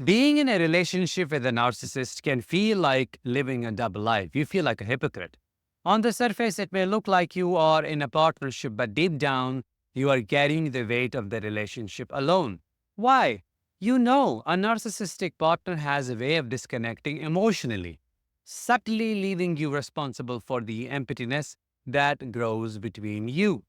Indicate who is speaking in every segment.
Speaker 1: Being in a relationship with a narcissist can feel like living a double life. You feel like a hypocrite. On the surface, it may look like you are in a partnership, but deep down, you are carrying the weight of the relationship alone. Why? You know, a narcissistic partner has a way of disconnecting emotionally, subtly leaving you responsible for the emptiness that grows between you.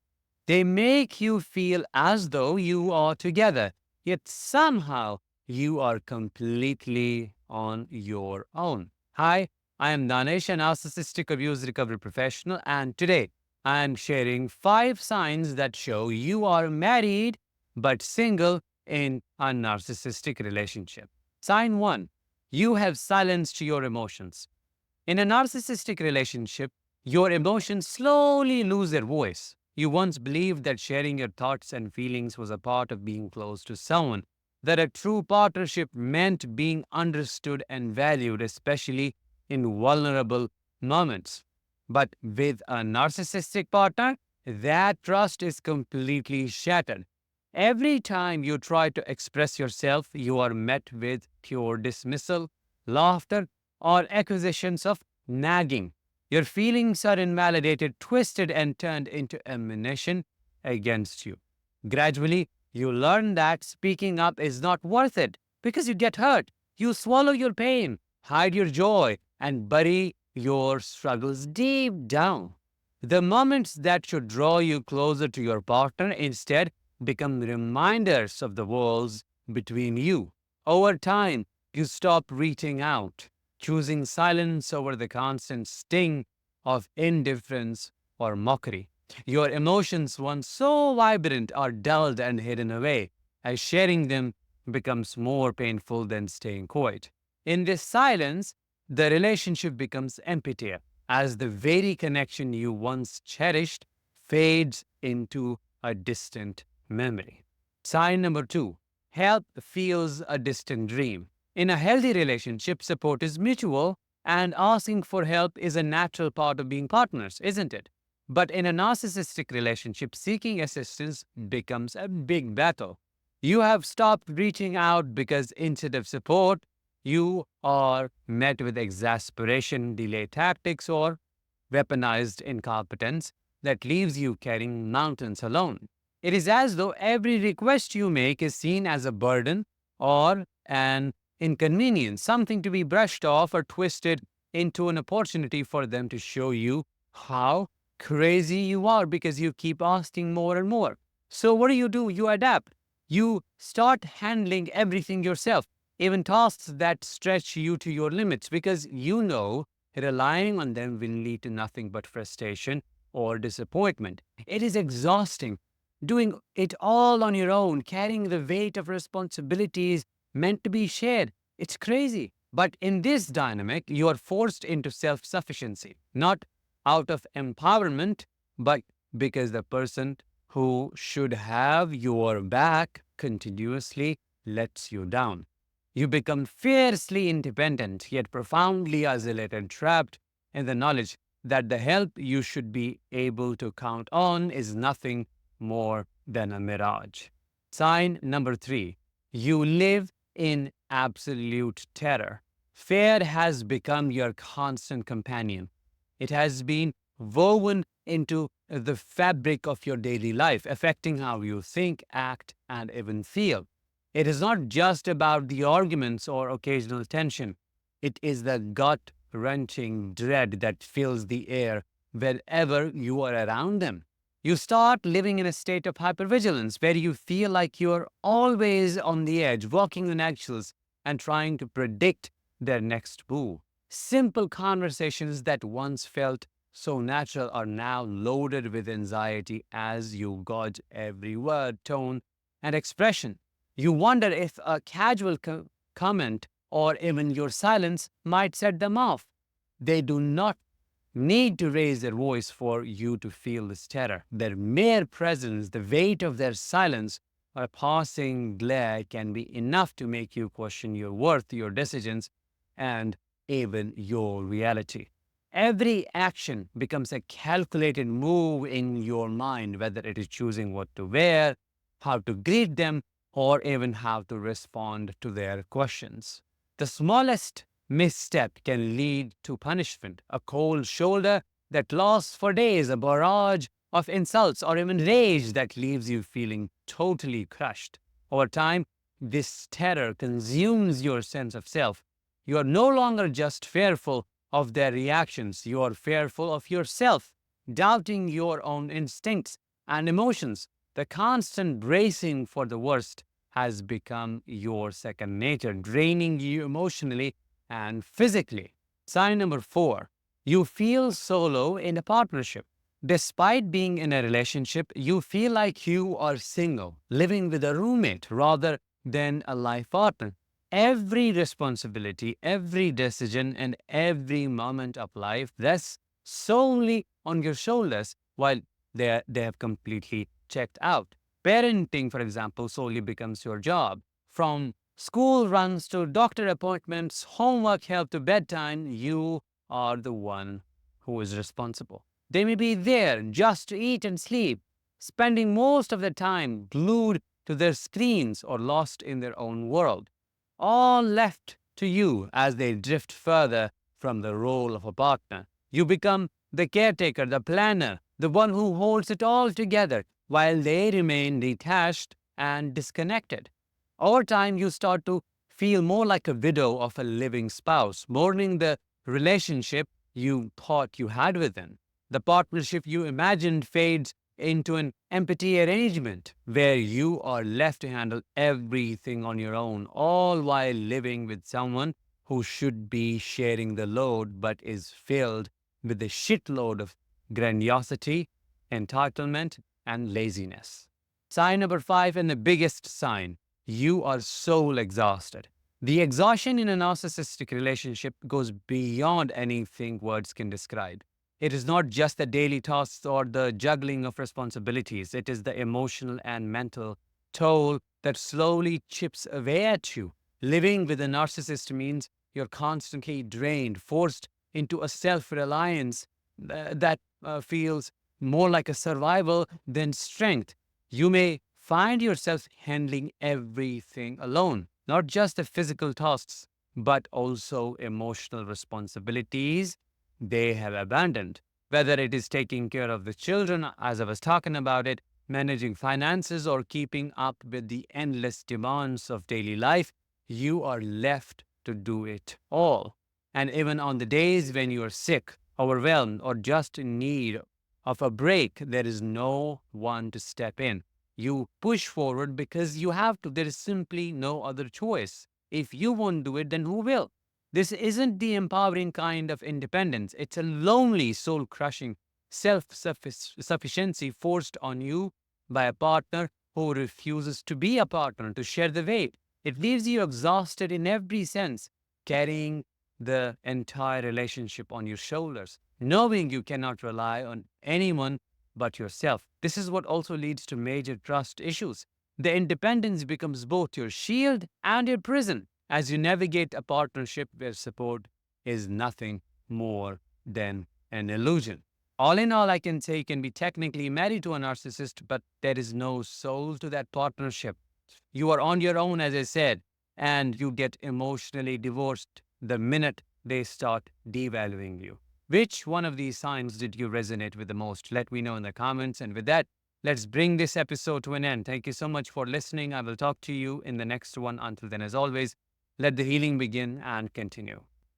Speaker 1: They make you feel as though you are together, yet somehow you are completely on your own. Hi, I am Danish, a narcissistic abuse recovery professional, and today I am sharing 5 signs that show you are married but single in a narcissistic relationship. Sign 1: you have silenced your emotions. In a narcissistic relationship, your emotions slowly lose their voice. You once believed that sharing your thoughts and feelings was a part of being close to someone, that a true partnership meant being understood and valued, especially in vulnerable moments. But with a narcissistic partner, that trust is completely shattered. Every time you try to express yourself, you are met with pure dismissal, laughter, or accusations of nagging. Your feelings are invalidated, twisted, and turned into ammunition against you. Gradually, you learn that speaking up is not worth it because you get hurt. You swallow your pain, hide your joy, and bury your struggles deep down. The moments that should draw you closer to your partner instead become reminders of the walls between you. Over time, you stop reaching out, choosing silence over the constant sting of indifference or mockery. Your emotions, once so vibrant, are dulled and hidden away, as sharing them becomes more painful than staying quiet. In this silence, the relationship becomes emptier, as the very connection you once cherished fades into a distant memory. Sign number 2: help feels a distant dream. In a healthy relationship, support is mutual, and asking for help is a natural part of being partners, isn't it? But in a narcissistic relationship, seeking assistance becomes a big battle. You have stopped reaching out because instead of support, you are met with exasperation, delay tactics, or weaponized incompetence that leaves you carrying mountains alone. It is as though every request you make is seen as a burden or an inconvenience, something to be brushed off or twisted into an opportunity for them to show you how crazy you are because you keep asking more and more. So, what do? You adapt. You start handling everything yourself, even tasks that stretch you to your limits, because you know relying on them will lead to nothing but frustration or disappointment. It is exhausting doing it all on your own, carrying the weight of responsibilities meant to be shared. It's crazy. But in this dynamic, you are forced into self sufficiency, not out of empowerment, but because the person who should have your back continuously lets you down. You become fiercely independent, yet profoundly isolated, trapped in the knowledge that the help you should be able to count on is nothing more than a mirage. Sign number 3: you live in absolute terror. Fear has become your constant companion. It has been woven into the fabric of your daily life, affecting how you think, act, and even feel. It is not just about the arguments or occasional tension. It is the gut wrenching dread that fills the air wherever you are around them. You start living in a state of hypervigilance where you feel like you're always on the edge, walking on eggshells, and trying to predict their next move. Simple conversations that once felt so natural are now loaded with anxiety as you gauge every word, tone, and expression. You wonder if a casual comment or even your silence might set them off. They do not need to raise their voice for you to feel this terror. Their mere presence, the weight of their silence, or a passing glare can be enough to make you question your worth, your decisions, and even your reality. Every action becomes a calculated move in your mind, whether it is choosing what to wear, how to greet them, or even how to respond to their questions. The smallest misstep can lead to punishment, a cold shoulder that lasts for days, a barrage of insults, or even rage that leaves you feeling totally crushed. Over time, this terror consumes your sense of self. You are no longer just fearful of their reactions, you are fearful of yourself, doubting your own instincts and emotions. The constant bracing for the worst has become your second nature, draining you emotionally and physically. Sign number 4, you feel solo in a partnership. Despite being in a relationship, you feel like you are single, living with a roommate rather than a life partner. Every responsibility, every decision, and every moment of life rests solely on your shoulders while they have completely checked out. Parenting, for example, solely becomes your job. From school runs to doctor appointments, homework help to bedtime, you are the one who is responsible. They may be there just to eat and sleep, spending most of the time glued to their screens or lost in their own world, all left to you as they drift further from the role of a partner. You become the caretaker, the planner, the one who holds it all together while they remain detached and disconnected. Over time, you start to feel more like a widow of a living spouse, mourning the relationship you thought you had with them. The partnership you imagined fades into an empty arrangement where you are left to handle everything on your own, all while living with someone who should be sharing the load but is filled with a shitload of grandiosity, entitlement, and laziness. Sign number 5, and the biggest sign, you are soul exhausted. The exhaustion in a narcissistic relationship goes beyond anything words can describe. It is not just the daily tasks or the juggling of responsibilities. It is the emotional and mental toll that slowly chips away at you. Living with a narcissist means you're constantly drained, forced into a self-reliance that feels more like a survival than strength. You may find yourself handling everything alone, not just the physical tasks, but also emotional responsibilities they have abandoned. Whether it is taking care of the children, as I was talking about it, managing finances, or keeping up with the endless demands of daily life, you are left to do it all. And even on the days when you are sick, overwhelmed, or just in need of a break, there is no one to step in. You push forward because you have to. There is simply no other choice. If you won't do it, then who will? This isn't the empowering kind of independence. It's a lonely, soul crushing self sufficiency forced on you by a partner who refuses to be a partner, to share the weight. It leaves you exhausted in every sense, carrying the entire relationship on your shoulders, knowing you cannot rely on anyone but yourself. This is what also leads to major trust issues. The independence becomes both your shield and your prison as you navigate a partnership where support is nothing more than an illusion. All in all, I can say you can be technically married to a narcissist, but there is no soul to that partnership. You are on your own, as I said, and you get emotionally divorced the minute they start devaluing you. Which one of these signs did you resonate with the most? Let me know in the comments. And with that, let's bring this episode to an end. Thank you so much for listening. I will talk to you in the next one. Until then, as always, let the healing begin and continue.